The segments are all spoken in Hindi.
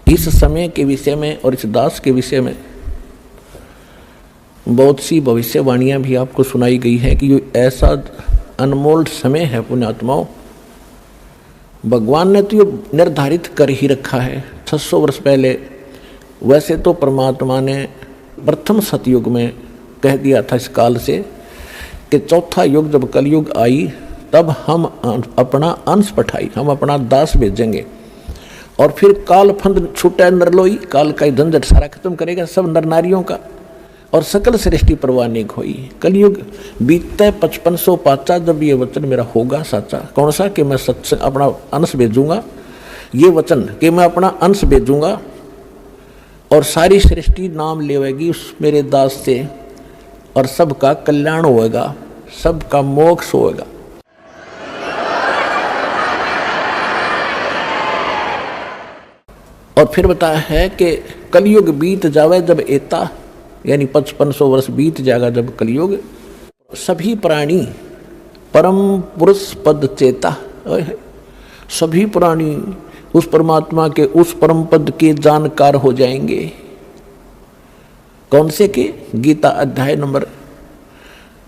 इस समय के विषय में और इस दास के विषय में बहुत सी भविष्यवाणियां भी आपको सुनाई गई है कि ये ऐसा अनमोल समय है पुण्यात्माओं, भगवान ने तो ये निर्धारित कर ही रखा है 600 वर्ष पहले। वैसे तो परमात्मा ने प्रथम सतयुग में कह दिया था इस काल से कि चौथा युग जब कलयुग आई तब हम अपना अंश पठाई, हम अपना दास भेजेंगे और फिर काल फंद छूटा नरलोई, काल का झंझट सारा खत्म करेगा सब नर नारियों का और सकल सृष्टि परवानिक होई। कलयुग बीतते 5500 पाचा जब ये वचन मेरा होगा साचा, कौन सा कि मैं सत्संग अपना अंश भेजूंगा, ये वचन कि मैं अपना अंश भेजूंगा और सारी सृष्टि नाम लेवेगी उस मेरे दास से और सबका कल्याण होएगा, सबका मोक्ष होएगा। और फिर बताया है कि कलयुग बीत जावे जब एता, यानी 5500 वर्ष बीत जाएगा जब कलयुग, सभी प्राणी परम पुरुष पद चेता, सभी प्राणी उस परमात्मा के उस परम पद के जानकार हो जाएंगे। कौन से के? गीता अध्याय नंबर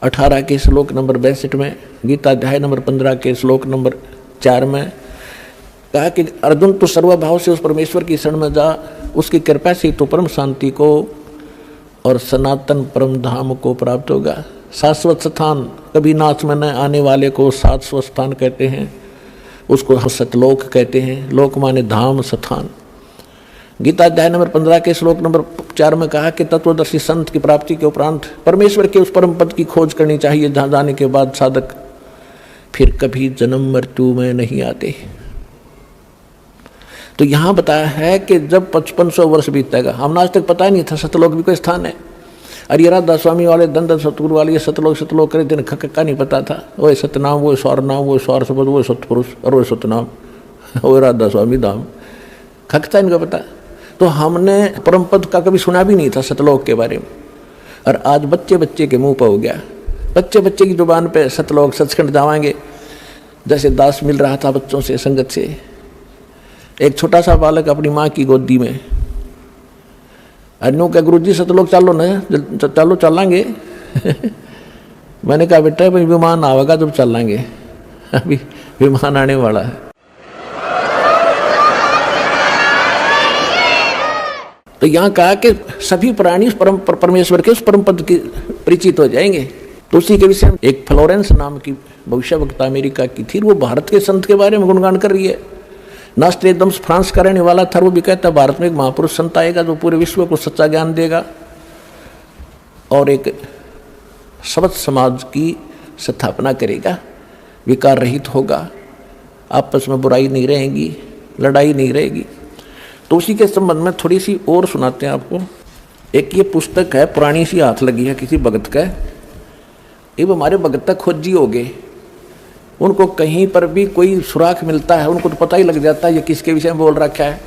18 के श्लोक नंबर 62 में, गीता अध्याय नंबर 15 के श्लोक नंबर 4 में कहा कि अर्जुन तो सर्वभाव से उस परमेश्वर की शरण में जा, उसकी कृपा से तो परम शांति को और सनातन परम धाम को प्राप्त होगा। शाश्वत स्थान, कभी नाश में न आने वाले को शाश्वत स्थान कहते हैं, उसको सतलोक कहते हैं, लोक माने धाम स्थान। गीता अध्याय नंबर 15 के श्लोक नंबर 4 में कहा कि तत्वदर्शी संत की प्राप्ति के उपरांत परमेश्वर के उस परम पद की खोज करनी चाहिए जहाँ जाने के बाद साधक फिर कभी जन्म मृत्यु में नहीं आते। तो यहाँ बताया है कि जब 5500 वर्ष बीतेगा, हमने आज तक पता ही नहीं था सतलोक भी कोई स्थान है। अरे राधा स्वामी वाले दंड सतगुरु वाले ये सतलोक करे दिन खक्का नहीं पता था। वो सतनाम, वो स्वर नाम, वो स्वर शब्द, वो सतपुरुष और वो सतनाम, वो राधा स्वामी धाम, खक्का इनको पता। तो हमने परम पद का कभी सुना भी नहीं था सतलोक के बारे में, और आज बच्चे बच्चे के मुंह पर हो गया। बच्चे बच्चे की जुबान पे सतलोक सचखंड जावाएंगे, जैसे दास मिल रहा था बच्चों से संगत से। एक छोटा सा बालक अपनी माँ की गोदी में, अन्यों के गुरु जी सतलोक चलो न, चलो चलेंगे। मैंने कहा बेटा भाई विमान आवेगा जब चलेंगे, अभी विमान आने वाला है। तो यहाँ कहा कि सभी प्राणी परमेश्वर के उस परम पद के परिचित हो जाएंगे। तो उसी के विषय में एक फ्लोरेंस नाम की भविष्यवक्ता अमेरिका की थी, वो भारत के संत के बारे में गुणगान कर रही है। नास्ट्रेडम्स फ्रांस का रहने वाला था, वो भी कहता भारत में एक महापुरुष संत आएगा जो पूरे विश्व को सच्चा ज्ञान देगा और एक सबत समाज की स्थापना करेगा, विकार रहित होगा, आपस में बुराई नहीं रहेगी, लड़ाई नहीं रहेगी। तो उसी के संबंध में थोड़ी सी और सुनाते हैं आपको। एक ये पुस्तक है, पुरानी सी हाथ लगी है किसी भगत का। ये हमारे भगत तक खोजी हो गए, उनको कहीं पर भी कोई सुराख मिलता है उनको तो पता ही लग जाता है ये किसके विषय में बोल रखा है।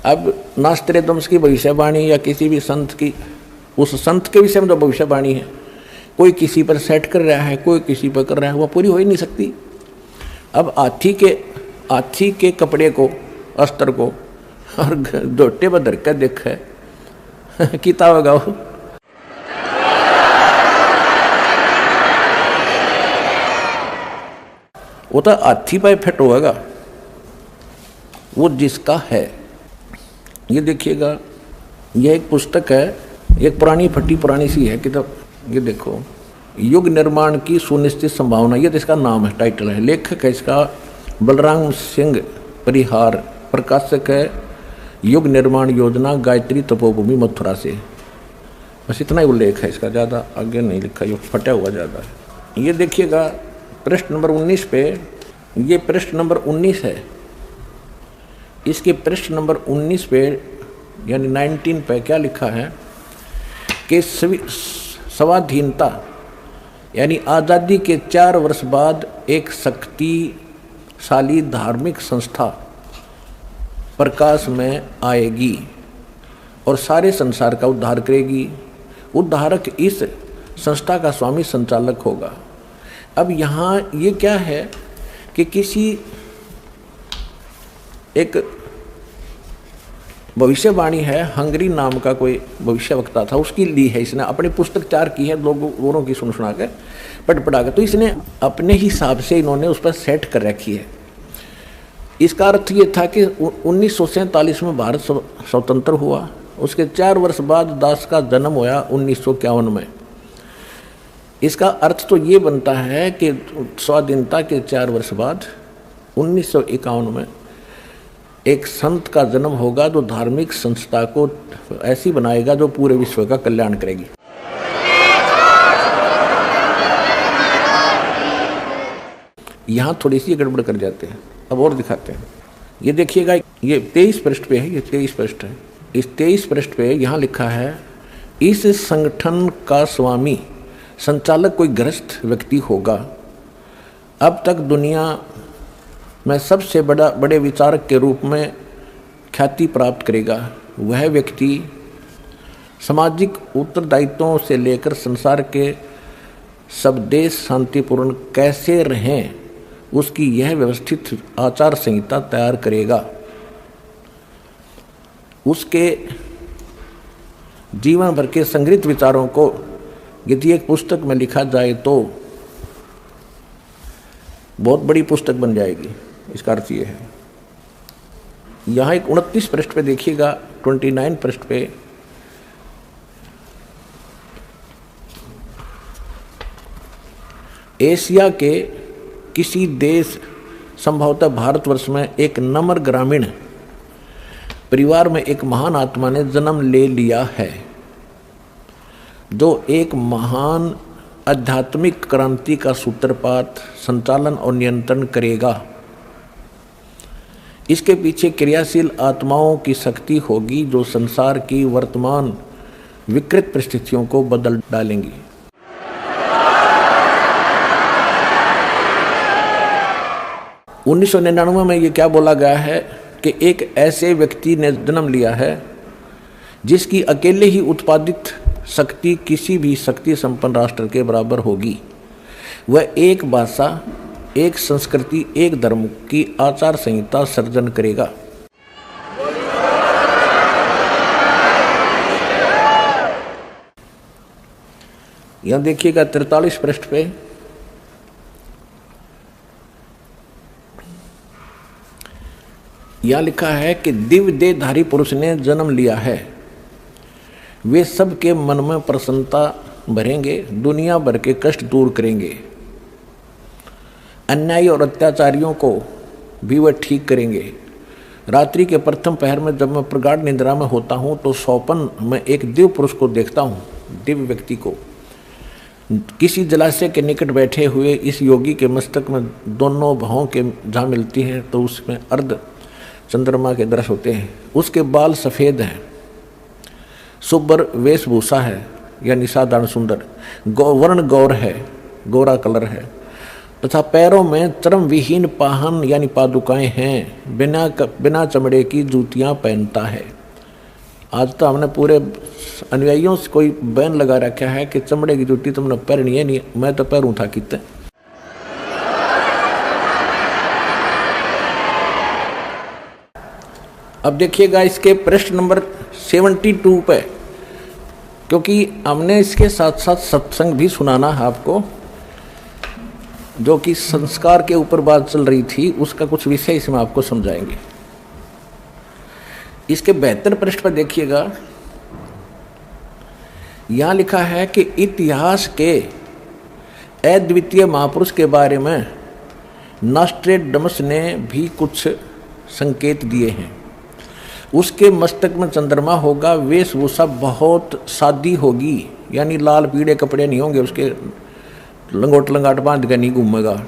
अब नास्ट्रेडम्स की भविष्यवाणी या किसी भी संत की, उस संत के विषय में जो भविष्यवाणी है, कोई किसी पर सेट कर रहा है, कोई किसी पर कर रहा है, वह पूरी हो ही नहीं सकती। अब हाथी के कपड़े को, अस्त्र को और दोटे पर धर कर देख है किता होगा वो तो हाथी पर फिट होगा वो जिसका है। ये देखिएगा, यह एक पुस्तक है, एक पुरानी फटी पुरानी सी है किताब। ये देखो, युग निर्माण की सुनिश्चित संभावना, ये तो इसका नाम है, टाइटल है। लेखक है इसका बलराम सिंह परिहार, प्रकाशक है युग निर्माण योजना, गायत्री तपोभूमि मथुरा से। बस इतना ही उल्लेख है इसका, ज़्यादा आगे नहीं लिखा, ये फटा हुआ ज़्यादा है। ये देखिएगा पृष्ठ नंबर 19 पे, ये पृष्ठ नंबर 19 है, इसके पृष्ठ नंबर 19 पे यानी 19 पे क्या लिखा है कि स्वाधीनता यानी आज़ादी के 4 वर्ष बाद एक शक्तिशाली धार्मिक संस्था प्रकाश में आएगी और सारे संसार का उद्धार करेगी। उद्धारक इस संस्था का स्वामी संचालक होगा। अब यहाँ ये क्या है कि किसी एक भविष्यवाणी है, हंगरी नाम का कोई भविष्यवक्ता था, उसकी ली है इसने, अपनी पुस्तक तैयार की है, लोगों औरों की सुन सुना के पढ़ा के, तो इसने अपने हिसाब से इन्होंने उस पर सेट कर रखी है। इसका अर्थ ये था कि 1947 में भारत स्वतंत्र हुआ, उसके 4 वर्ष बाद दास का जन्म हुआ 1951 में। इसका अर्थ तो ये बनता है कि स्वाधीनता के 4 वर्ष बाद 1951 में एक संत का जन्म होगा जो धार्मिक संस्था को ऐसी बनाएगा जो पूरे विश्व का कल्याण करेगी। यहाँ थोड़ी सी गड़बड़ कर जाते हैं, अब और दिखाते हैं। ये देखिएगा, ये 23 पृष्ठ पे है, ये 23 पृष्ठ है। इस 23 पृष्ठ पे यहाँ लिखा है, इस संगठन का स्वामी संचालक कोई गृहस्थ व्यक्ति होगा। अब तक दुनिया में सबसे बड़े विचारक के रूप में ख्याति प्राप्त करेगा। वह व्यक्ति सामाजिक उत्तरदायित्वों से लेकर संसार के सब देश शांतिपूर्ण कैसे रहें उसकी यह व्यवस्थित आचार संहिता तैयार करेगा। उसके जीवन भर के संग्रहित विचारों को यदि एक पुस्तक में लिखा जाए तो बहुत बड़ी पुस्तक बन जाएगी। इसका अर्थ ये है। यहाँ एक 29 पृष्ठ पे देखिएगा, 29 पृष्ठ पे एशिया के किसी देश, संभवतः भारतवर्ष में एक नम्र ग्रामीण परिवार में एक महान आत्मा ने जन्म ले लिया है, जो एक महान आध्यात्मिक क्रांति का सूत्रपात, संचालन और नियंत्रण करेगा। इसके पीछे क्रियाशील आत्माओं की शक्ति होगी जो संसार की वर्तमान विकृत परिस्थितियों को बदल डालेंगी। उन्नीस 1999 में ये क्या बोला गया है कि एक ऐसे व्यक्ति ने जन्म लिया है जिसकी अकेले ही उत्पादित शक्ति किसी भी शक्ति संपन्न राष्ट्र के बराबर होगी। वह एक भाषा, एक संस्कृति, एक धर्म की आचार संहिता सर्जन करेगा। यहां देखिएगा 43 पृष्ठ पे यह लिखा है कि दिव्य देहधारी पुरुष ने जन्म लिया है। वे सबके मन में प्रसन्नता भरेंगे, दुनिया भर के कष्ट दूर करेंगे। अन्यायी और अत्याचारियों को भी वह ठीक करेंगे। रात्रि के प्रथम पहर में जब मैं प्रगाढ़ निद्रा में होता हूँ तो स्वप्न में एक दिव्य पुरुष को देखता हूँ, दिव्य व्यक्ति को। किसी जलाशय के निकट बैठे हुए इस योगी के मस्तक में दोनों भावों के जहाँ मिलती है तो उसमें अर्ध चंद्रमा के दृश्य होते हैं। उसके बाल सफ़ेद हैं, सुब्बर वेशभूषा है यानी साधारण सुंदर, वर्ण गौर है, गोरा कलर है, तथा पैरों में चर्म विहीन पाहन यानी पादुकाएं हैं। बिना चमड़े की जूतियां पहनता है। आज तो हमने पूरे अनुयायियों से कोई बैन लगा रखा है कि चमड़े की जूती तुमने पहननी है नहीं। मैं तो पैरूँ था कितने। अब देखिएगा इसके पृष्ठ नंबर 72 पे, क्योंकि हमने इसके साथ साथ सत्संग भी सुनाना है आपको, जो कि संस्कार के ऊपर बात चल रही थी, उसका कुछ विषय इसमें आपको समझाएंगे। इसके 72 पृष्ठ पर देखिएगा, यहाँ लिखा है कि इतिहास के अद्वितीय महापुरुष के बारे में नॉस्ट्रेडमस ने भी कुछ संकेत दिए हैं। उसके मस्तक में चंद्रमा होगा, वेशभूषा बहुत सादी होगी, यानी लाल पीले कपड़े नहीं होंगे, उसके लंगोट लंगाट बांध कर नहीं घूमेगा।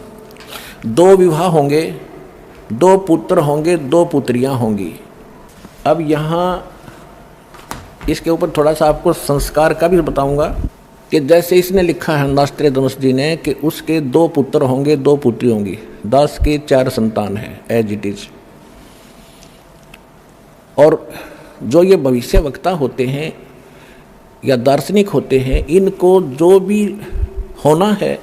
2 विवाह होंगे, 2 पुत्र होंगे, 2 पुत्रियां होंगी। अब यहाँ इसके ऊपर थोड़ा सा आपको संस्कार का भी बताऊंगा कि जैसे इसने लिखा है नॉस्ट्रेडमस जी ने कि उसके 2 पुत्र होंगे, 2 पुत्री होंगी, 10 के 4 संतान है, एज इट इज। और जो ये भविष्य वक्ता होते हैं या दार्शनिक होते हैं, इनको जो भी होना है,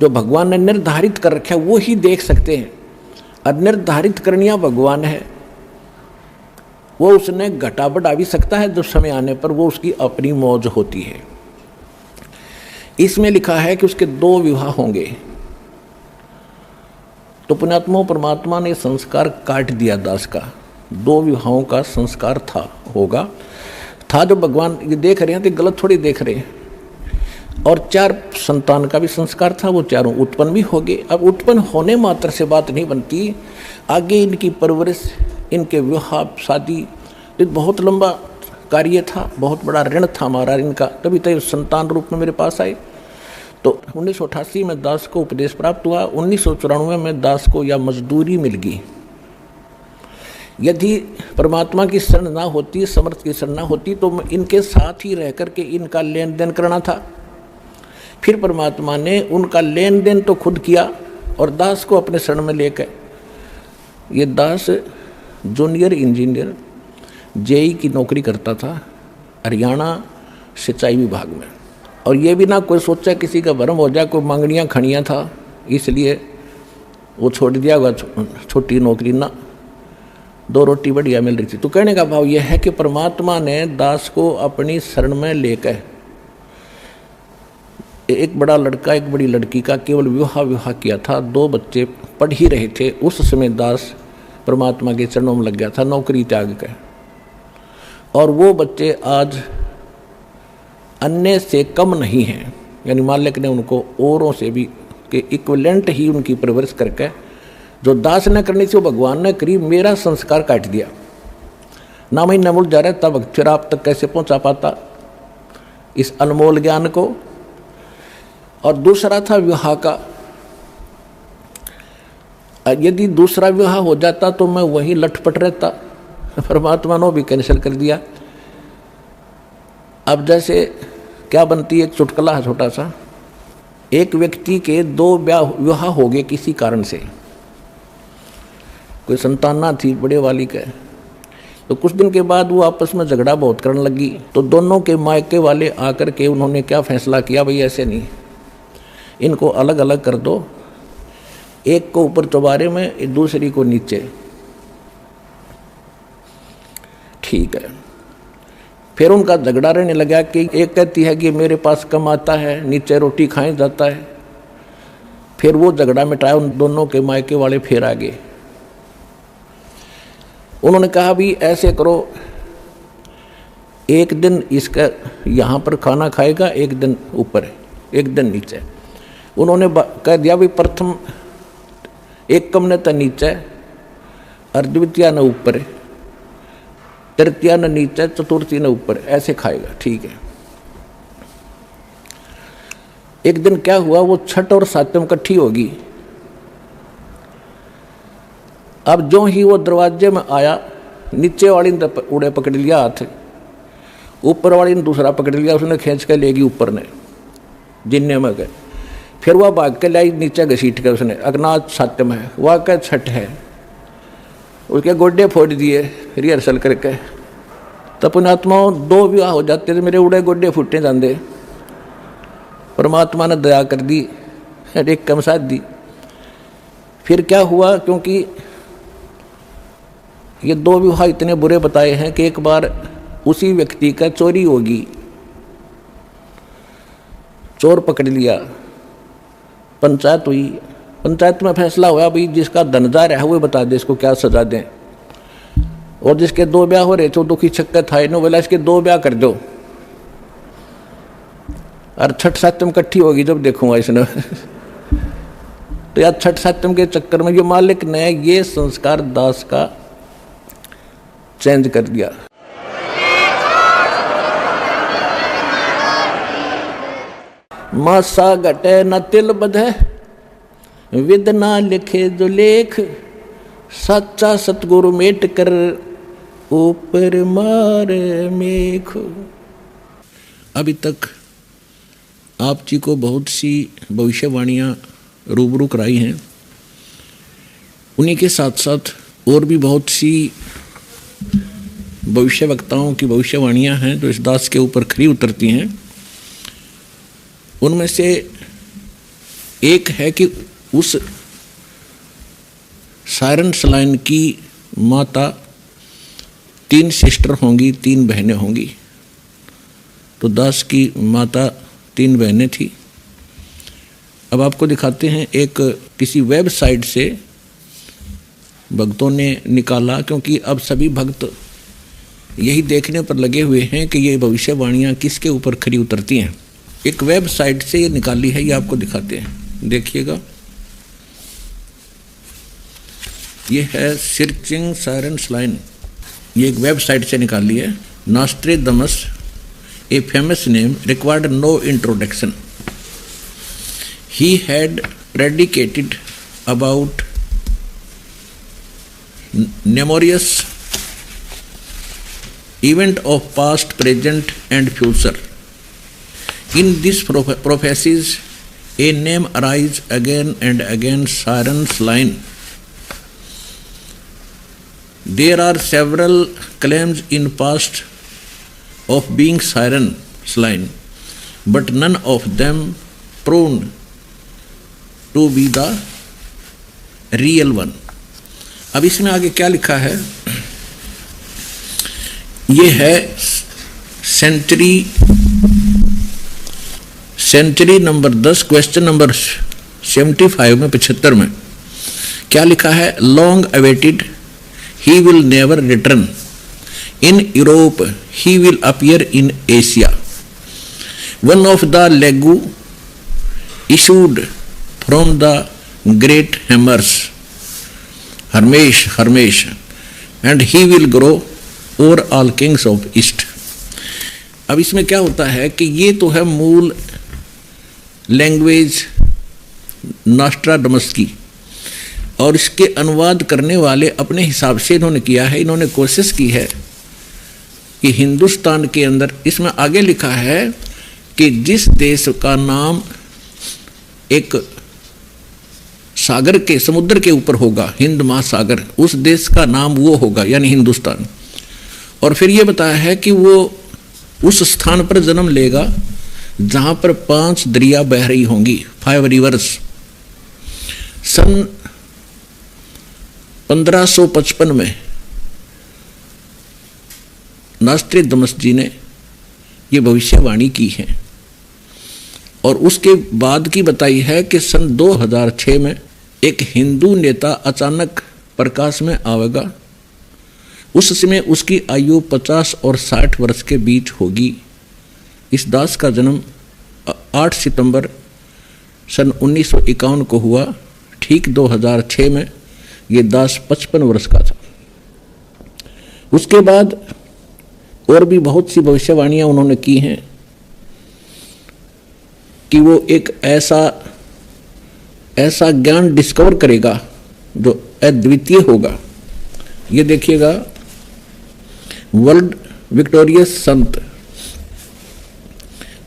जो भगवान ने निर्धारित कर रखा है, वो ही देख सकते हैं। और निर्धारित करनिया भगवान है। वो उसने घटा बढ़ा भी सकता है, जब समय आने पर वो उसकी अपनी मौज होती है। इसमें लिखा है कि उसके 2 विवाह होंगे। तो पुण्यात्मा परमात्मा ने संस्कार काट दिया दास का। 2 विवाहों का संस्कार था जो भगवान ये देख रहे हैं तो गलत थोड़ी देख रहे हैं। और 4 संतान का भी संस्कार था, वो चारों उत्पन्न भी हो गए। अब उत्पन्न होने मात्र से बात नहीं बनती, आगे इनकी परवरिश, इनके विवाह शादी, ये बहुत लंबा कार्य था, बहुत बड़ा ऋण था हमारा इनका, तभी तो संतान रूप में मेरे पास आए। तो 1988 में दास को उपदेश प्राप्त हुआ, 1994 में दास को यह मजदूरी मिल गई। यदि परमात्मा की शरण ना होती, समर्थ की शरण ना होती, तो इनके साथ ही रह करके इनका लेन देन करना था। फिर परमात्मा ने उनका लेन देन तो खुद किया और दास को अपने शरण में लेकर, ये दास जूनियर इंजीनियर जेई की नौकरी करता था हरियाणा सिंचाई विभाग में। और ये भी ना कोई सोचा किसी का भरम हो जाए, कोई मांगनियाँ खड़ियाँ था, इसलिए वो छोड़ दिया हुआ छोटी नौकरी ना, 2 रोटी बढ़िया मिल रही थी। तो कहने का भाव यह है कि परमात्मा ने दास को अपनी शरण में लेकर, एक बड़ा लड़का एक बड़ी लड़की का केवल विवाह किया था, 2 बच्चे पढ़ ही रहे थे, उस समय दास परमात्मा के चरणों में लग गया था नौकरी त्याग कर। और वो बच्चे आज अन्य से कम नहीं हैं, यानी मालिक ने उनको औरों से भी के इक्विवेलेंट ही उनकी परवरिश करके, जो दास ने करनी थी वो भगवान ने करी। मेरा संस्कार काट दिया ना, मैं नमुल जा रहा तब फिर आप तक कैसे पहुंचा पाता इस अनमोल ज्ञान को। और दूसरा था विवाह का। यदि दूसरा विवाह हो जाता तो मैं वहीं लटपट रहता, परमात्मा ने भी कैंसिल कर दिया। अब जैसे क्या बनती है, एक चुटकुला है छोटा सा। एक व्यक्ति के 2 विवाह हो गए किसी कारण से, कोई संतान ना थी बड़े वाली के। तो कुछ दिन के बाद वो आपस में झगड़ा बहुत करने लगी। तो दोनों के मायके वाले आकर के उन्होंने क्या फैसला किया, भाई ऐसे नहीं, इनको अलग अलग कर दो, एक को ऊपर चौबारे में, दूसरी को नीचे। ठीक है। फिर उनका झगड़ा रहने लगा कि एक कहती है कि मेरे पास कम आता है, नीचे रोटी खाए जाता है। फिर वो झगड़ा मिटाया, उन दोनों के मायके वाले फिर आ गए। उन्होंने कहा भी ऐसे करो, एक दिन इसका यहाँ पर खाना खाएगा, एक दिन ऊपर, एक दिन नीचे। उन्होंने कह दिया भी प्रथम एक कम न तो नीचे, और द्वितीय न ऊपर, तृतीया न नीचे, चतुर्थी न ऊपर, ऐसे खाएगा। ठीक है। एक दिन क्या हुआ, वो छठ और सातम इकट्ठी होगी। अब जो ही वो दरवाजे में आया, नीचे वाली ने उड़े पकड़ लिया हाथ, ऊपर वाली ने दूसरा पकड़ लिया, उसने खींच के लेगी ऊपर ने, जिन्ने में गए। फिर वह भाग के लाई नीचे घसीट के, उसने अगनाथ सातम है, वह क्या छठ है, उसके गोड्डे फोड़ दिए रिहर्सल करके। तो पुण्यात्माओं 2 विवाह हो जाते थे, मेरे उड़े गोड्डे फूटे जाते। परमात्मा ने दया कर दी, एक कम साथ दी। फिर क्या हुआ, क्योंकि ये 2 विवाह इतने बुरे बताए हैं कि एक बार उसी व्यक्ति का चोरी होगी, चोर पकड़ लिया, पंचायत हुई, पंचायत में फैसला हुआ भाई जिसका धनदार है वो बता दे इसको क्या सजा दें। और जिसके 2 ब्याह हो रहे थे दुखी छक्का था, इन्हों बोला इसके 2 ब्याह कर दो, और छठ सातम इकट्ठी होगी जब देखूंगा इसने। तो यार छठ सातम के चक्कर में ये मालिक ने ये संस्कार दास का चेंज कर दिया। मासा घटे न तिल बधे, विद ना लिखे जो लेख, सच्चा सतगुरु मेट कर ऊपर मारे मेख। अभी तक आप जी को बहुत सी भविष्यवाणियाँ रूबरू कराई हैं, उन्हीं के साथ साथ और भी बहुत सी भविष्य वक्ताओं की भविष्यवाणियाँ हैं जो इस दास के ऊपर खरी उतरती हैं। उनमें से एक है कि उस सायरन सलाइन की माता 3 सिस्टर होंगी, 3 बहनें होंगी। तो दास की माता 3 बहनें थी। अब आपको दिखाते हैं, एक किसी वेबसाइट से भक्तों ने निकाला, क्योंकि अब सभी भक्त यही देखने पर लगे हुए हैं कि ये भविष्यवाणियाँ किसके ऊपर खरी उतरती हैं। एक वेबसाइट से ये निकाली है, ये आपको दिखाते हैं, देखिएगा। ये है सर्चिंग साइरन्स लाइन, ये एक वेबसाइट से निकाली है। Nostradamus, a famous name, required no introduction. He had predicated about numerous event of past, present and future. In these prophecies, a name arises again and again, Siren's line. There are several claims in past of being Siren's line, but none of them proven to be the real one. अब इसमें आगे क्या लिखा है, ये है सेंचुरी नंबर 10, क्वेश्चन नंबर 75 में 75 में क्या लिखा है, long awaited, he will never return, in Europe he will appear in Asia, one of the league issued from the great Hermes, and he will grow over all kings of east. अब इसमें क्या होता है कि ये तो है मूल लैंग्वेज नॉस्ट्राडमस की, और इसके अनुवाद करने वाले अपने हिसाब से इन्होंने किया है। इन्होंने कोशिश की है कि हिंदुस्तान के अंदर, इसमें आगे लिखा है कि जिस देश का नाम एक सागर के, समुद्र के ऊपर होगा, हिंद महासागर, उस देश का नाम वो होगा, यानी हिंदुस्तान। और फिर ये बताया है कि वो उस स्थान पर जन्म लेगा जहां पर 5 दरिया बह रही होंगी, 5 रिवर्स। सन 1555 में नॉस्ट्रेडमस जी ने ये भविष्यवाणी की है, और उसके बाद की बताई है कि सन 2006 में एक हिंदू नेता अचानक प्रकाश में आवेगा। उस समय उसकी आयु 50 और 60 वर्ष के बीच होगी। इस दास का जन्म 8 सितंबर सन 1951 को हुआ। ठीक 2006 में ये दास 55 वर्ष का था। उसके बाद और भी बहुत सी भविष्यवाणियां उन्होंने की हैं कि वो एक ऐसा ज्ञान डिस्कवर करेगा जो अद्वितीय होगा। ये देखिएगा, world victorious Sant,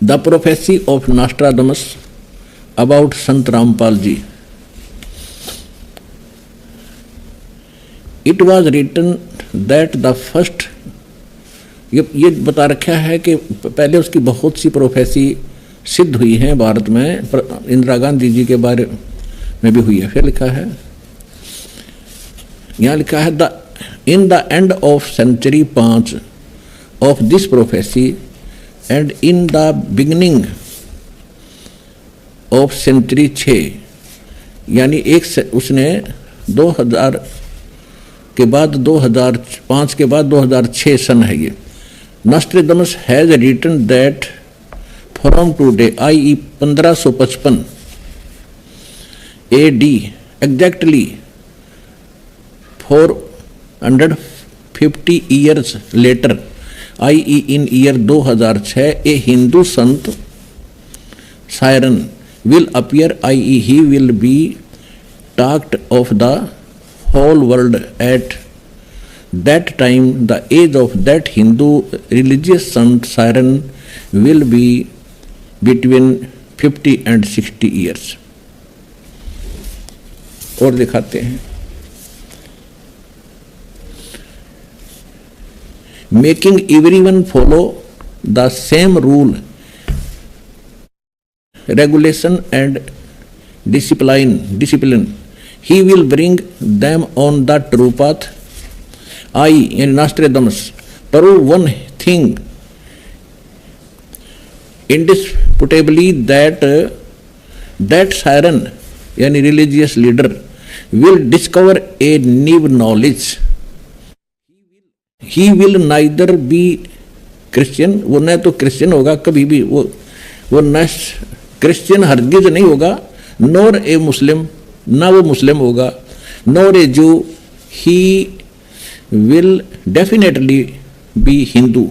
the prophecy of Nostradamus about Sant Rampal ji. It was written that the first, ये बता रखा है कि पहले उसकी बहुत सी प्रोफेसी सिद्ध हुई हैं भारत में, इंदिरा गांधी जी के बारे में भी हुई है। फिर लिखा है, यहाँ लिखा है, in the end of century 5 of this prophecy and in the beginning of century 6, यानी उसने 2000 के बाद 2005 के बाद 2006 सन है ये। Nostradamus has written that from today i.e. 1555 AD exactly 450 years later, i.e. in year 2006, a Hindu sant Siren will appear, i.e. he will be talked of the whole world at that time. The age of that Hindu religious sant Siren will be between 50 and 60 years. और दिखाते हैं, making everyone follow the same rule, regulation and discipline. He will bring them on the true path. I, in Nostradamus, prove one thing indisputably that siren यानी religious leader will discover a new knowledge. He will neither be Christian, वो न तो क्रिश्चियन होगा कभी भी, वो न क्रिश्चियन हरगिज नहीं होगा, नॉर ए मुस्लिम, ना वो मुस्लिम होगा, नॉर ए जू, he will definitely be Hindu.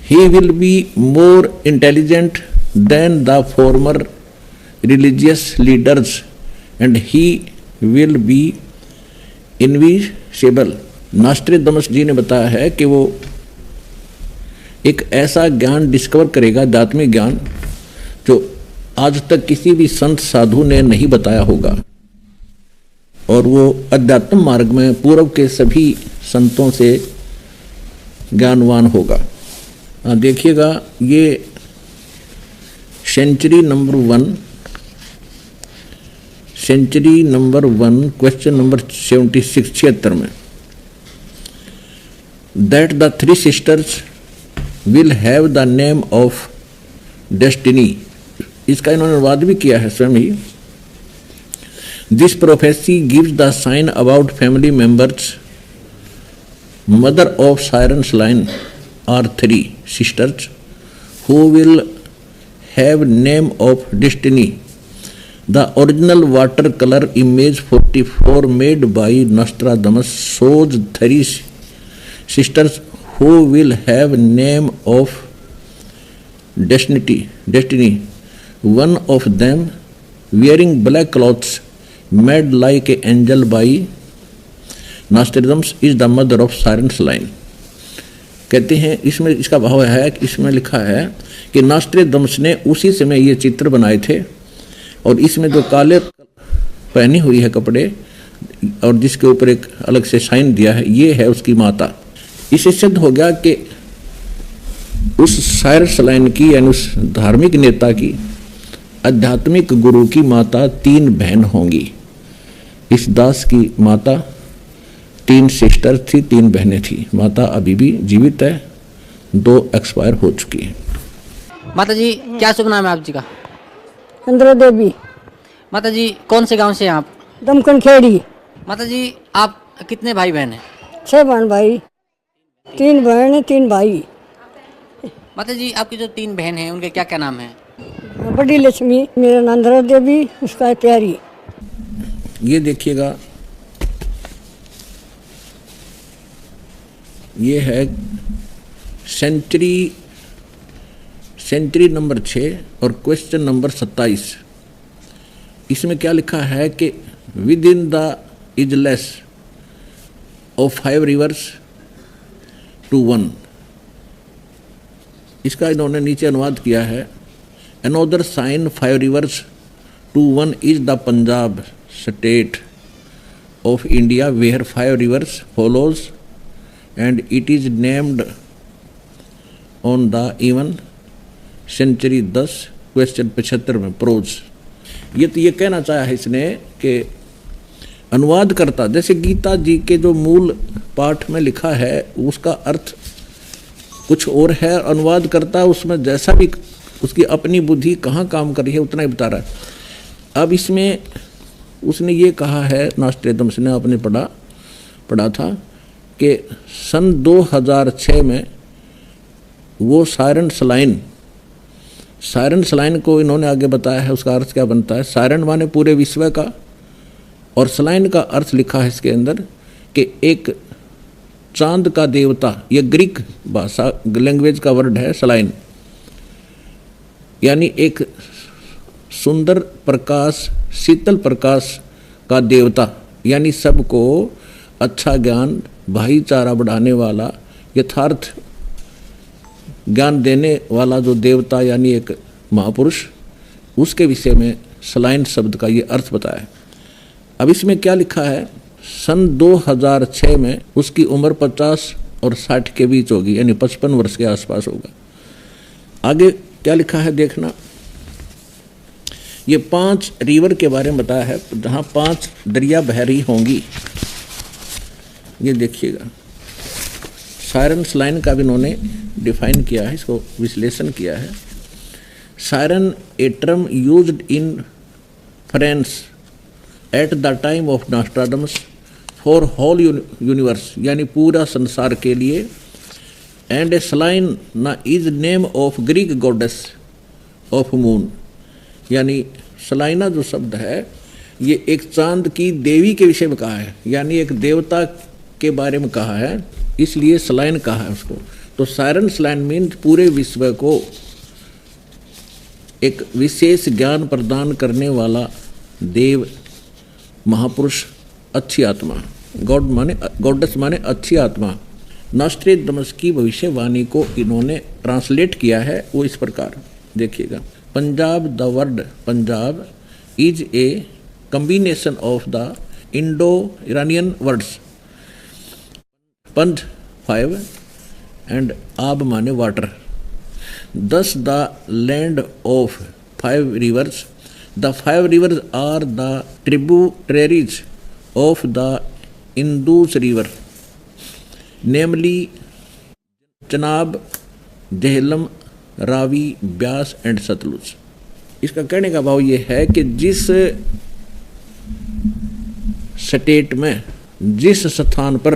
He will be more intelligent than the former religious leaders and he will be invisible. नास्ट्रेडमस जी ने बताया है कि वो एक ऐसा ज्ञान डिस्कवर करेगा, आध्यात्मिक ज्ञान, जो आज तक किसी भी संत साधु ने नहीं बताया होगा, और वो अध्यात्म मार्ग में पूर्व के सभी संतों से ज्ञानवान होगा. देखिएगा, ये सेंचुरी नंबर 1 क्वेश्चन नंबर 76 में, that the 3 sisters will have the name of destiny. इसका इन्होंने अनुवाद भी किया है स्वयं ही. This prophecy gives the sign about family members. Mother of sirens line are 3 sisters who will have name of destiny. The original watercolor image 44 made by Nostradamus shows 3 sisters who will have name of destiny. One of them wearing black clothes made like an angel by Nostradamus is the mother of Siren's line. कहते हैं इसमें इसका भाव है कि इसमें लिखा है कि नास्ट्रेडमस ने उसी समय ये चित्र बनाए थे, और इसमें जो काले पहनी हुई है कपड़े और जिसके ऊपर एक अलग से साइन दिया है, ये है उसकी माता. इससे सिद्ध हो गया कि उस साइरस लाइन की यानी उस धार्मिक नेता की, आध्यात्मिक गुरु की माता 3 बहन होंगी. इस दास की माता 3 सिस्टर थी, 3 बहनें थी. माता अभी भी जीवित है, 2 एक्सपायर हो चुकी है. माता जी, क्या शुभ नाम है आप जी का? इंदिरा देवी. माता जी, कौन से गांव से हैं आप? दमकन खेड़ी. माता जी, आप कितने भाई बहन हैं? 6 बहन भाई, 3 बहन 3 भाई. माता जी, आपकी जो 3 बहन हैं उनके क्या क्या नाम हैं? बड़ी लक्ष्मी, मेरा नाम इंदिरा देवी, उसका है प्यारी. ये देखिएगा, ये है सेंचुरी नंबर 6 और क्वेश्चन नंबर 27. इसमें क्या लिखा है कि within the isles of 5 rivers to 1. इसका इन्होंने नीचे अनुवाद किया है. Another sign 5 rivers to 1 is the Punjab state of India where 5 rivers follows and it is named on the even century 10 question 75 में प्रोज. ये तो ये कहना चाहा है इसने कि अनुवाद करता, जैसे गीता जी के जो मूल पाठ में लिखा है उसका अर्थ कुछ और है, अनुवाद करता उसमें जैसा भी उसकी अपनी बुद्धि कहाँ काम कर रही है उतना ही बता रहा है. अब इसमें उसने ये कहा है, नास्ट्रेडमस ने आपने पढ़ा था कि सन 2006 में वो साइरन्स लाइन को इन्होंने आगे बताया है. उसका अर्थ क्या बनता है? साइरन माने पूरे विश्व का, और सलाइन का अर्थ लिखा है इसके अंदर कि एक चांद का देवता. ये ग्रीक भाषा लैंग्वेज का वर्ड है सलाइन, यानी एक सुंदर प्रकाश, शीतल प्रकाश का देवता, यानी सबको अच्छा ज्ञान, भाईचारा बढ़ाने वाला, यथार्थ ज्ञान देने वाला जो देवता यानी एक महापुरुष, उसके विषय में सलाइन शब्द का ये अर्थ बताया. अब इसमें क्या लिखा है? सन 2006 में उसकी उम्र 50 और 60 के बीच होगी, यानी 55 वर्ष के आसपास होगा. आगे क्या लिखा है देखना. ये 5 रिवर के बारे में बताया है जहाँ 5 दरिया बह रही होंगी. ये देखिएगा सायरन लाइन का भी इन्होंने डिफाइन किया है, इसको विश्लेषण किया है। Siren a term used in France at the time of Nostradamus for whole universe, यानी पूरा संसार के लिए। And a Selene is name of Greek goddess of moon, यानी सलाइना जो शब्द है ये एक चांद की देवी के विषय में कहा है, यानी एक देवता के बारे में कहा है, इसलिए सलाइन कहा है उसको। तो सायरन स्लाइन मीन पूरे विश्व को एक विशेष ज्ञान प्रदान करने वाला देव, महापुरुष, अच्छी आत्मा। गॉड माने गॉडेस माने अच्छी आत्मा। नॉस्ट्रेडमस की भविष्यवाणी को इन्होंने ट्रांसलेट किया है, वो इस प्रकार देखिएगा। Punjab, the word Punjab is a combination of the Indo Iranian words panj 5 and ab माने water. Thus the land of 5 rivers, the 5 rivers are the tributaries of the Indus river, namely Chenab, Jhelum, Ravi, Beas and Sutlej. इसका कहने का भाव ये है कि जिस स्टेट में, जिस स्थान पर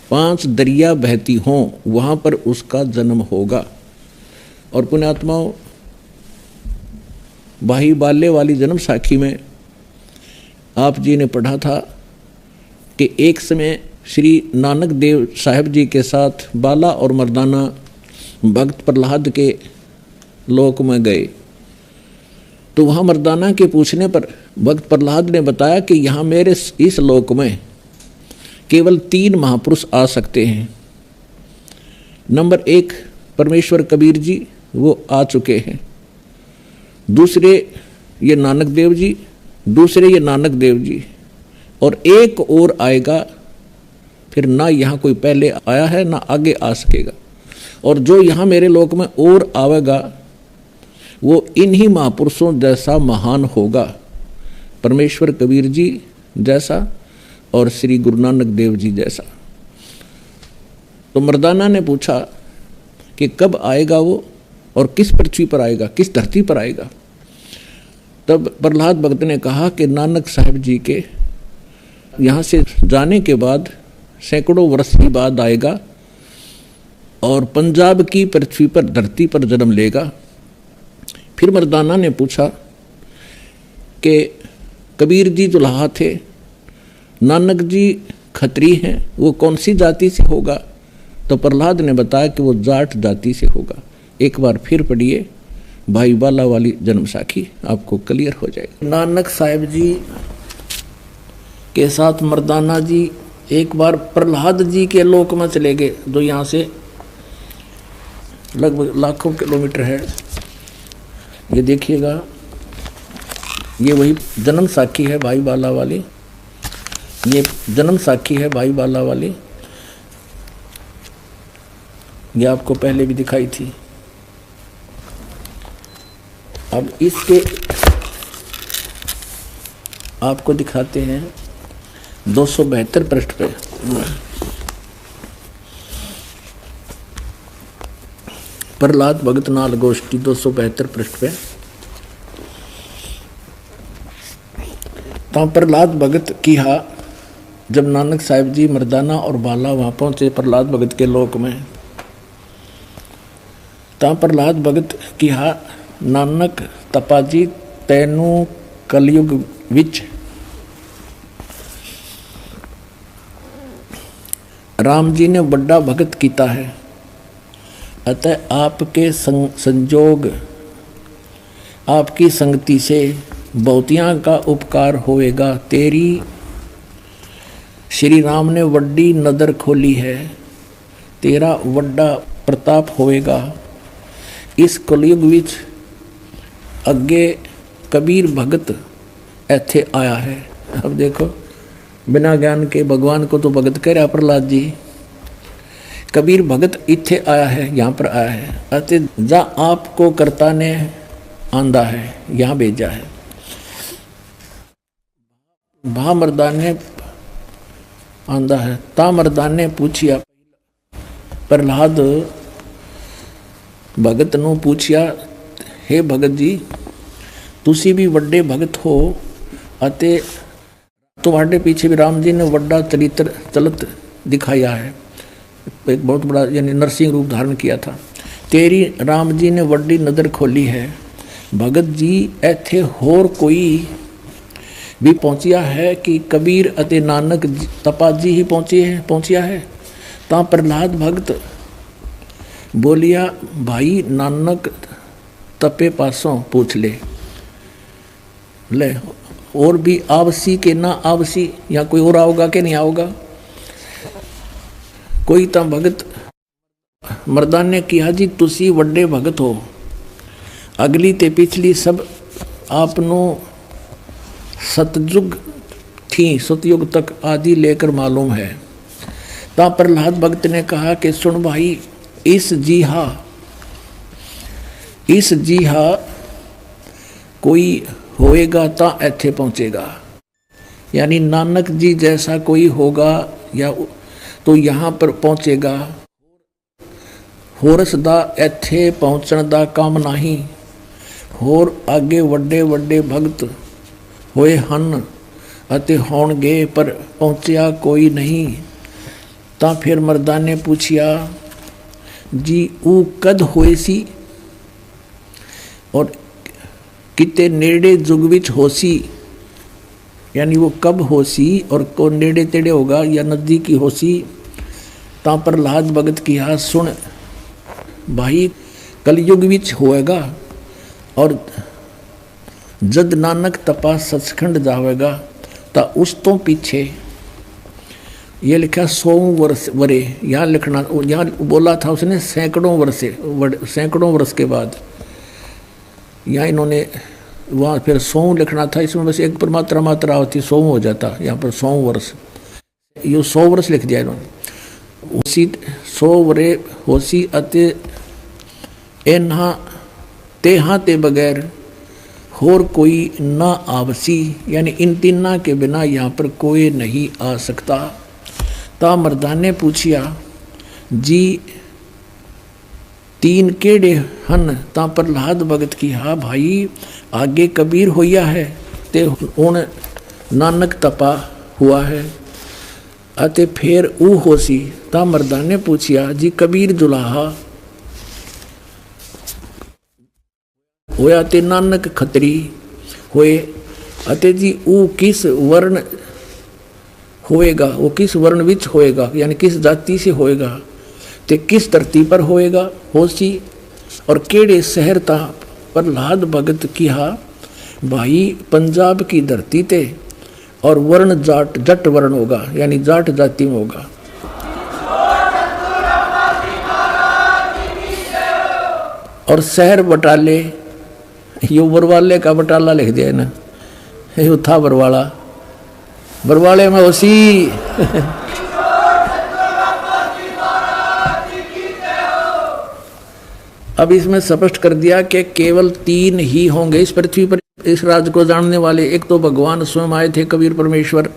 5 दरिया बहती हों वहाँ पर उसका जन्म होगा। और पुण्यात्माओं, भाई बाले वाली जन्म साखी में आप जी ने पढ़ा था कि एक समय श्री नानक देव साहब जी के साथ बाला और मर्दाना भक्त प्रहलाद के लोक में गए। तो वहाँ मर्दाना के पूछने पर भक्त प्रहलाद ने बताया कि यहाँ मेरे इस लोक में केवल 3 महापुरुष आ सकते हैं। नंबर 1 परमेश्वर कबीर जी, वो आ चुके हैं। दूसरे ये नानक देव जी, दूसरे ये नानक देव जी, और एक और आएगा, फिर ना यहाँ कोई पहले आया है ना आगे आ सकेगा। और जो यहाँ मेरे लोक में और आवेगा वो इन्हीं महापुरुषों जैसा महान होगा, परमेश्वर कबीर जी जैसा और श्री गुरु नानक देव जी जैसा। तो मर्दाना ने पूछा कि कब आएगा वो और किस पृथ्वी पर आएगा, किस धरती पर आएगा। तब प्रहलाद भक्त ने कहा कि नानक साहब जी के यहाँ से जाने के बाद सैकड़ों वर्ष के बाद आएगा और पंजाब की पृथ्वी पर, धरती पर जन्म लेगा। फिर मर्दाना ने पूछा कि कबीर जी दुल्हा थे, नानक जी खत्री हैं, वो कौन सी जाति से होगा। तो प्रहलाद ने बताया कि वो जाट जाति से होगा। एक बार फिर पढ़िए भाई बाला वाली जन्म साखी, आपको क्लियर हो जाएगा। नानक साहब जी के साथ मर्दाना जी एक बार प्रहलाद जी के लोक में चले गए, जो यहाँ से लगभग लाखों किलोमीटर है। ये देखिएगा, ये वही जन्म साखी है भाई बाला वाली, ये जन्म साखी है भाई बाला वाली। ये आपको पहले भी दिखाई थी। अब इसके आपको दिखाते हैं 272 पृष्ठ पे। प्रहलाद भगत नाल गोष्ठी 272 पृष्ठ पे। तो प्रहलाद भगत की हा जब नानक साहिब जी मर्दाना और बाला वहाँ पहुँचे प्रहलाद भगत के लोक में, तो प्रहलाद भगत की हा नानक तपाजी तैनू कलयुग विच राम जी ने बड़ा भगत किया है, अतः आपके संजोग आपकी संगति से बहुतियाँ का उपकार होएगा। तेरी श्री राम ने वड्डी नदर खोली है, तेरा वड्डा प्रताप होएगा। इस कलयुग विच अगे कबीर भगत ऐथे आया है। अब देखो, बिना ज्ञान के भगवान को तो भगत कह रहा प्रहलाद जी, कबीर भगत इत्थे आया है, यहाँ पर आया है। अतः जा आपको कर्ता ने आंदा है, यहाँ भेजा है। भा मर्दान ने आंदा है, ता मर्दान ने पूछिया प्रहलाद भगत नू पूछया, हे भगत जी तुसी भी वड्डे भगत हो अते तुम्हारे पीछे भी राम जी ने वड्डा चरित्र चलत दिखाया है, एक बहुत बड़ा यानी नरसिंह रूप धारण किया था। तेरी राम जी ने वड्डी नज़र खोली है। भगत जी ऐथे होर कोई भी पहुँचिया है कि कबीर अते नानक तपाजी ही पहुँचिया है। ता प्रहलाद भगत बोलिया, भाई नानक तपे पासों पूछ ले और भी आवसी के ना आवसी, या कोई और आओगा कि नहीं आओगा। कोई ता भगत मर्दान ने किया, जी तुसी वड्डे भगत हो, अगली ते पिछली सब आपनो सतयुग थी, सतयुग तक आदि लेकर मालूम है। ता प्रहलाद भगत ने कहा कि सुन भाई, इस जीहा कोई होएगा ता ऐथे पहुँचेगा, यानी नानक जी जैसा कोई होगा या तो यहाँ पर पहुँचेगा। होरस दा ऐथे पहुँचण दा काम नहीं, होर आगे वड्डे वड्डे भगत होए हन अते होणगे, पर पहुँचया कोई नहीं। ता फिर मर्दा ने पूछिया, जी ऊ कद होए सी और किते नेड़े जुग विच होसी, यानी वो कब होसी और को नेड़े तेड़े होगा या नज़दीकी होसी। ता प्रहलाद भगत किया, सुन भाई कलयुग विच होएगा और जद नानक तपा सचखंड जावेगा ता उस तो पीछे ये लिखा 100 वर्ष वरे, यहाँ लिखना, यहाँ बोला था उसने सैकड़ों वर्ष के बाद, यहाँ इन्होंने वहाँ फिर 100 लिखना था, इसमें बस एक पर मात्रा होती 100 हो जाता, यहाँ पर 100 वर्ष, ये 100 वर्ष लिख दिया इन्होंने। उसी 100 वरे होसी अते एन्हा तेहा ते बगैर होर कोई ना आवसी, यानी इन तीना के बिना यहाँ पर कोई नहीं आ सकता। ता मर्दान ने पूछिया, जी तीन केड़े हन। ता प्रहलाद भगत की, हा भाई आगे कबीर होया है ते हुण नानक तपा हुआ है अते फिर ऊ होसी। ता मर्दान ने पूछिया, जी कबीर जुलाहा होया ते नानक खतरी होए अते जी ऊ किस वर्ण होएगा, वो किस वर्ण विच होएगा, यानी किस जाति से होएगा, ते किस धरती पर होएगा होसी और केड़े शहर ता। प्रहलाद भगत किया, भाई पंजाब की धरती ते और वर्ण जट वर्ण होगा, यानी जाट जाति में होगा। और शहर बटाले, यो बरवाले का बटाला लिख दिया ना, यो था बरवाले में होसी। अब इसमें स्पष्ट कर दिया कि केवल 3 ही होंगे इस पृथ्वी पर इस राज को जानने वाले। एक तो भगवान स्वयं आए थे, कबीर परमेश्वर,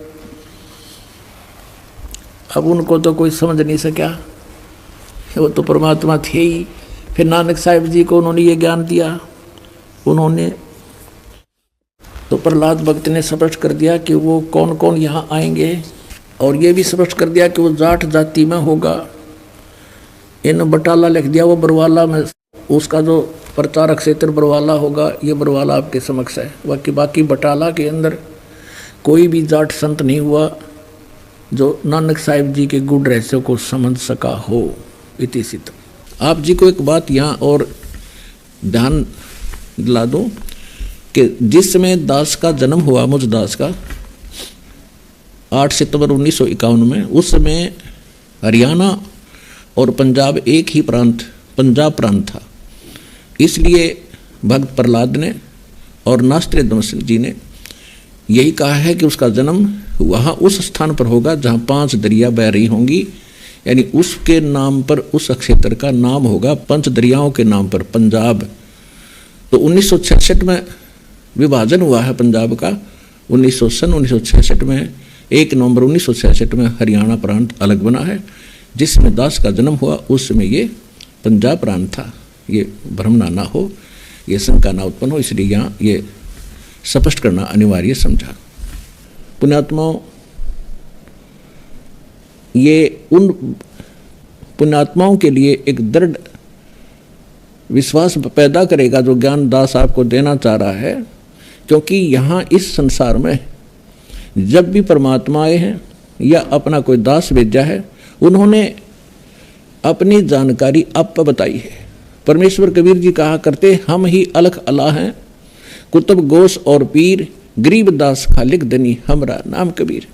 अब उनको तो कोई समझ नहीं सका, वो तो परमात्मा थे ही। फिर नानक साहिब जी को उन्होंने ये ज्ञान दिया, उन्होंने तो प्रहलाद भक्त ने स्पष्ट कर दिया कि वो कौन कौन यहाँ आएंगे, और ये भी स्पष्ट कर दिया कि वो जाट जाति में होगा। इन बटाला लिख दिया, वो बरवाला में, उसका जो प्रचारक क्षेत्र बरवाला होगा, ये बरवाला आपके समक्ष है। बाकी बटाला के अंदर कोई भी जाट संत नहीं हुआ जो नानक साहिब जी के गुण रहस्य को समझ सका हो। इति सिद्ध। आप जी को एक बात यहाँ और ध्यान दिला दूँ कि जिस समय दास का जन्म हुआ, मुझ दास का 8 सितंबर 1951 में, उस समय हरियाणा और पंजाब एक ही प्रांत, पंजाब प्रांत था। इसलिए भक्त प्रहलाद ने और नास्त्रे दमस जी ने यही कहा है कि उसका जन्म वहाँ उस स्थान पर होगा जहाँ 5 दरिया बह रही होंगी, यानी उसके नाम पर उस क्षेत्र का नाम होगा 5 दरियाओं के नाम पर पंजाब। तो 1966 में विभाजन हुआ है पंजाब का। 1966 में 1 नवंबर 1966 में हरियाणा प्रांत अलग बना है। जिसमें दास का जन्म हुआ उस समय ये पंजाब प्रांत था। ये भ्रम ना हो, ये शंका ना उत्पन्न हो, इसलिए यहाँ ये स्पष्ट करना अनिवार्य समझा। पुण्यात्माओं, ये उन पुण्यात्माओं के लिए एक दृढ़ विश्वास पैदा करेगा जो ज्ञान दास आपको देना चाह रहा है, क्योंकि यहाँ इस संसार में जब भी परमात्मा आए हैं या अपना कोई दास भेजा है, उन्होंने अपनी जानकारी आप पर बताई है। परमेश्वर कबीर जी कहा करते, हम ही अलख अला हैं, कुतुब गोश और पीर, गरीब दास खालिक दनी हमरा नाम कबीर।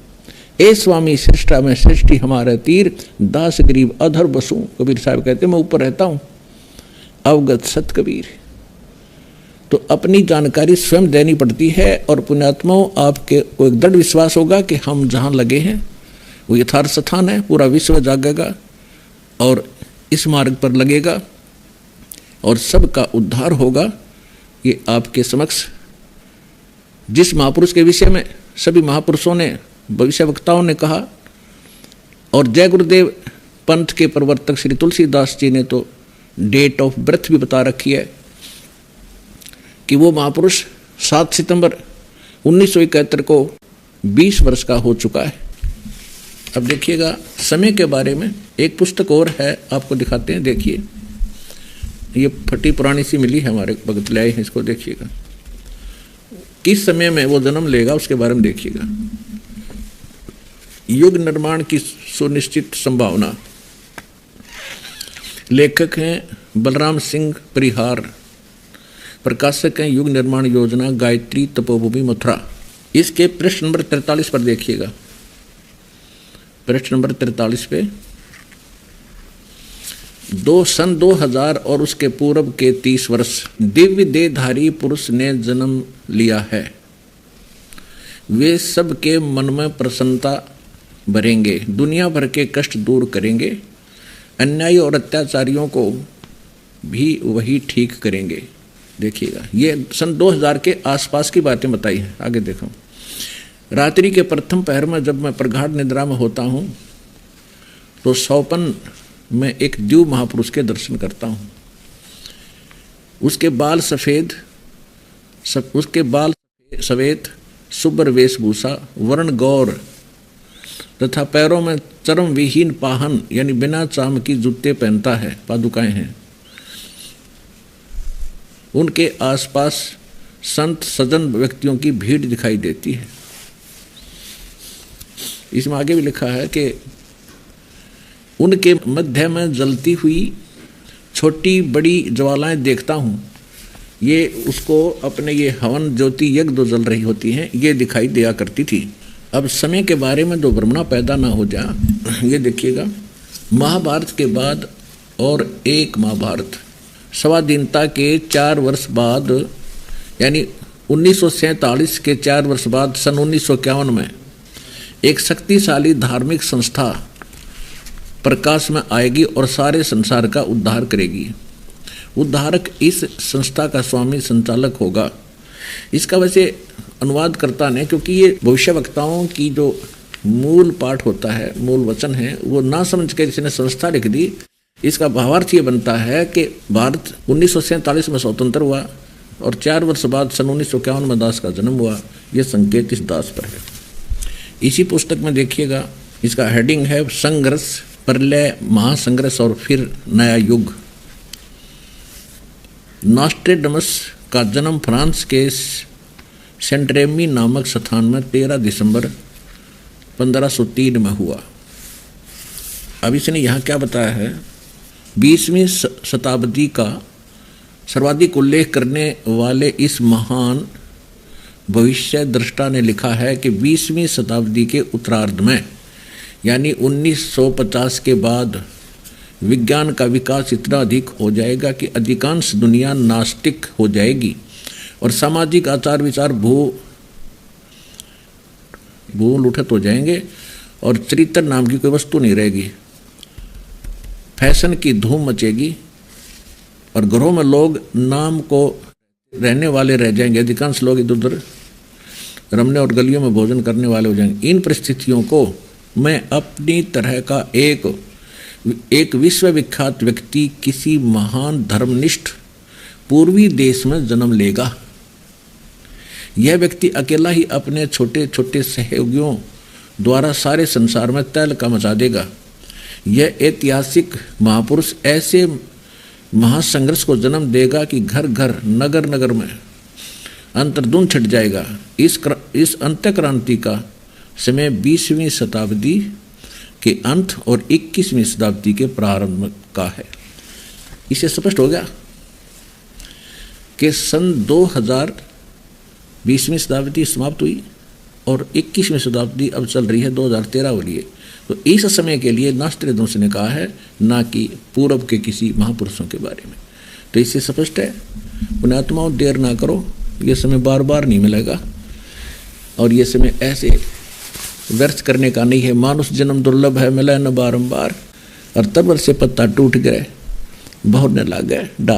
ए स्वामी सृष्टा में सृष्टि हमारा तीर, दास गरीब अधर बसूं। कबीर साहब कहते मैं ऊपर रहता हूँ, अवगत सत कबीर। तो अपनी जानकारी स्वयं देनी पड़ती है। और पुण्यात्माओं, आपके को एक दृढ़ विश्वास होगा कि हम जहाँ लगे हैं वो यथार्थ स्थान है, पूरा विश्व जागेगा और इस मार्ग पर लगेगा और सबका उद्धार होगा। ये आपके समक्ष जिस महापुरुष के विषय में सभी महापुरुषों ने, भविष्य वक्ताओं ने कहा, और जय गुरुदेव पंथ के प्रवर्तक श्री तुलसीदास जी ने तो डेट ऑफ बर्थ भी बता रखी है कि वो महापुरुष 7 सितंबर 1971 को 20 वर्ष का हो चुका है। अब देखिएगा समय के बारे में एक पुस्तक और है, आपको दिखाते हैं। देखिए, ये फटी पुरानी सी मिली है, हमारे भगत ले आए हैं, इसको देखिएगा। किस समय में वो जन्म लेगा उसके बारे में देखिएगा। युग निर्माण की सुनिश्चित संभावना। लेखक हैं बलराम सिंह परिहार, प्रकाशक हैं युग निर्माण योजना, गायत्री तपोभूमि मथुरा। इसके पृष्ठ नंबर 43 पर देखिएगा। पृष्ठ नंबर 43 पे सन 2000 और उसके पूर्व के 30 वर्ष दिव्य देहधारी पुरुष ने जन्म लिया है। वे सबके मन में प्रसन्नता भरेंगे, दुनिया भर के कष्ट दूर करेंगे, अन्यायी और अत्याचारियों को भी वही ठीक करेंगे। देखिएगा, ये सन 2000 के आसपास की बातें बताई हैं। आगे देखो। रात्रि के प्रथम पहर में जब मैं प्रगाढ़ निद्रा में होता हूँ तो सौपन में एक द्यू महापुरुष के दर्शन करता हूँ। उसके बाल सफ़ेद, शुभ्र वेशभूषा, वर्ण गौर तथा पैरों में चर्म विहीन पाहन यानी बिना चाम की जूते पहनता है, पादुकाएं हैं। उनके आसपास संत सज्जन व्यक्तियों की भीड़ दिखाई देती है। इसमें आगे भी लिखा है कि उनके मध्य में जलती हुई छोटी बड़ी ज्वालाएं देखता हूँ। ये उसको अपने ये हवन ज्योति यज्ञ जो जल रही होती हैं ये दिखाई दिया करती थी। अब समय के बारे में जो भ्रमणा पैदा ना हो जा, ये देखिएगा। महाभारत के बाद और एक महाभारत स्वाधीनता के 4 वर्ष बाद यानी 1947 के 4 वर्ष बाद सन 1951 में एक शक्तिशाली धार्मिक संस्था प्रकाश में आएगी और सारे संसार का उद्धार करेगी। उद्धारक इस संस्था का स्वामी संचालक होगा। इसका वैसे अनुवाद करता नहीं, क्योंकि ये भविष्यवक्ताओं की जो मूल पाठ होता है, मूल वचन है, वो ना समझ के किसी ने संस्था लिख दी। इसका भावार्थ ये बनता है कि भारत 1947 में स्वतंत्र हुआ और 4 वर्ष बाद सन 1951 में दास का जन्म हुआ। ये संकेत इस दास पर है। इसी पुस्तक में देखिएगा, इसका हेडिंग है संघर्ष, प्रलय, महासंघर्ष और फिर नया युग। नॉस्ट्रेडमस का जन्म फ्रांस के सेंट-रेमी नामक स्थान में 13 दिसंबर 1503 में हुआ। अब इसने यहाँ क्या बताया है, 20वीं शताब्दी का सर्वाधिक उल्लेख करने वाले इस महान भविष्य दृष्टा ने लिखा है कि 20वीं शताब्दी के उत्तरार्ध में यानी 1950 के बाद विज्ञान का विकास इतना अधिक हो जाएगा कि अधिकांश दुनिया नास्तिक हो जाएगी और सामाजिक आचार विचार भूलुठत हो जाएंगे और चरित्र नाम की कोई वस्तु नहीं रहेगी। फैशन की धूम मचेगी और घरों में लोग नाम को रहने वाले रह जाएंगे। अधिकांश लोग इधर उधर रमने और गलियों में भोजन करने वाले हो जाएंगे। इन परिस्थितियों को मैं अपनी तरह का एक एक विश्वविख्यात व्यक्ति किसी महान धर्मनिष्ठ पूर्वी देश में जन्म लेगा। यह व्यक्ति अकेला ही अपने छोटे छोटे सहयोगियों द्वारा सारे संसार में तहलका मचा देगा। यह ऐतिहासिक महापुरुष ऐसे महासंघर्ष को जन्म देगा कि घर घर नगर नगर में अंतर्धुन छट जाएगा। इस अंतःक्रांति का समय 20वीं शताब्दी के अंत और 21वीं शताब्दी के प्रारंभ का है। इसे स्पष्ट हो गया कि सन 2000 20वीं शताब्दी समाप्त हुई और 21वीं शताब्दी अब चल रही है 2013 वाली है। तो इस समय के लिए नास्त्रोदामस ने कहा है, ना कि पूर्व के किसी महापुरुषों के बारे में। तो इससे स्पष्ट है, पुण्यात्माओं देर ना करो, ये समय बार बार नहीं मिलेगा और ये समय ऐसे व्यर्थ करने का नहीं है। मानुष जन्म दुर्लभ है, मिला न बारंबार, और तब से पत्ता टूट गए, बहुरने लग गए डाल।